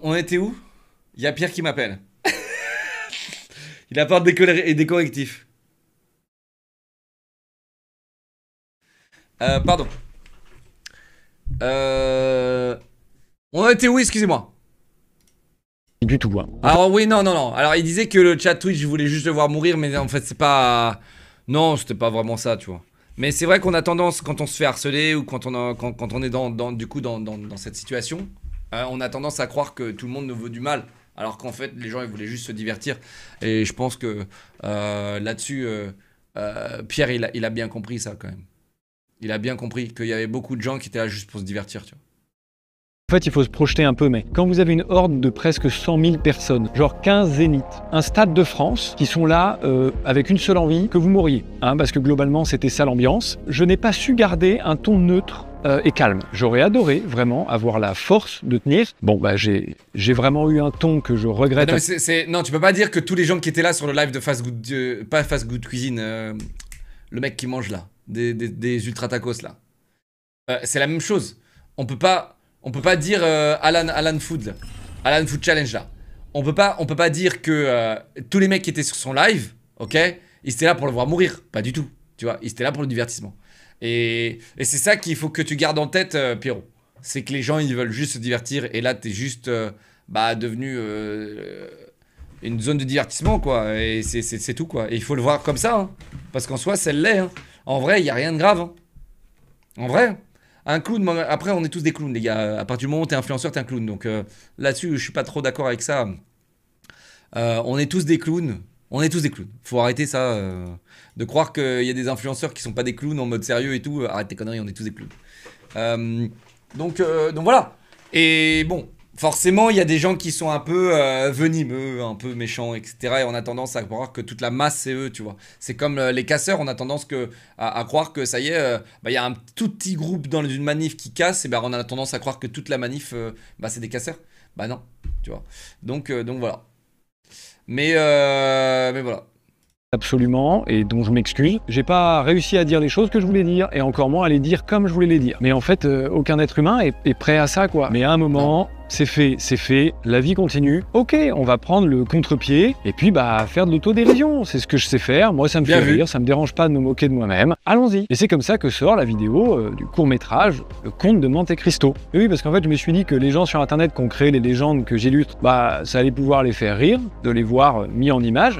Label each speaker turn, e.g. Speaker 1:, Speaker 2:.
Speaker 1: On était où? Il y a Pierre qui m'appelle. Il apporte des correctifs. Pardon. On était où, excusez-moi?
Speaker 2: Du tout. Hein.
Speaker 1: Alors oui, non. Alors il disait que le chat Twitch voulait juste le voir mourir, mais en fait c'est pas... Non, c'était pas vraiment ça, tu vois. Mais c'est vrai qu'on a tendance, quand on se fait harceler ou quand on est dans cette situation, on a tendance à croire que tout le monde nous veut du mal. Alors qu'en fait, les gens, ils voulaient juste se divertir. Et je pense que là-dessus, Pierre, il a bien compris ça, quand même. Il a bien compris qu'il y avait beaucoup de gens qui étaient là juste pour se divertir, tu vois.
Speaker 2: En fait, il faut se projeter un peu, mais quand vous avez une horde de presque 100 000 personnes, genre 15 zéniths, un stade de France, qui sont là avec une seule envie, que vous mouriez, hein, parce que globalement, c'était ça l'ambiance, je n'ai pas su garder un ton neutre et calme. J'aurais adoré vraiment avoir la force de tenir. Bon, bah j'ai vraiment eu un ton que je regrette.
Speaker 1: Non, tu peux pas dire que tous les gens qui étaient là sur le live de Fast Good, pas Fast Good Cuisine, le mec qui mange là, des ultra tacos là, c'est la même chose. On peut pas dire Alan Food Challenge là. On peut pas dire que tous les mecs qui étaient sur son live, ok, ils étaient là pour le voir mourir. Pas du tout. Tu vois, ils étaient là pour le divertissement. Et c'est ça qu'il faut que tu gardes en tête, Pierrot. C'est que les gens, ils veulent juste se divertir. Et là, t'es juste devenu une zone de divertissement, quoi. Et c'est tout, quoi. Et il faut le voir comme ça. Hein. Parce qu'en soi, c'est l'est. Hein. En vrai, il n'y a rien de grave. Hein. En vrai. Un clown, après on est tous des clowns les gars, à partir du moment où t'es influenceur t'es un clown, donc là-dessus je suis pas trop d'accord avec ça. On est tous des clowns, faut arrêter ça, de croire qu'il y a des influenceurs qui sont pas des clowns en mode sérieux et tout, arrête tes conneries, on est tous des clowns. Donc voilà, et bon, forcément il y a des gens qui sont un peu venimeux, un peu méchants, etc. Et on a tendance à croire que toute la masse c'est eux, tu vois. C'est comme les casseurs, on a tendance à croire que ça y est, il y a un tout petit groupe dans une manif qui casse, et ben on a tendance à croire que toute la manif, c'est des casseurs. Bah non, tu vois. Donc voilà. Mais voilà.
Speaker 2: Absolument, et dont je m'excuse. J'ai pas réussi à dire les choses que je voulais dire, et encore moins à les dire comme je voulais les dire. Mais en fait, aucun être humain est prêt à ça, quoi. Mais à un moment, c'est fait, la vie continue. Ok, on va prendre le contre-pied, et puis faire de l'autodérision. C'est ce que je sais faire, moi ça me fait rire, ça me dérange pas de me moquer de moi-même. Allons-y. Et c'est comme ça que sort la vidéo du court-métrage, Le Conte de Monte Cristo. Et oui, parce qu'en fait, je me suis dit que les gens sur Internet qui ont créé les légendes que j'illustre, ça allait pouvoir les faire rire, de les voir mis en image.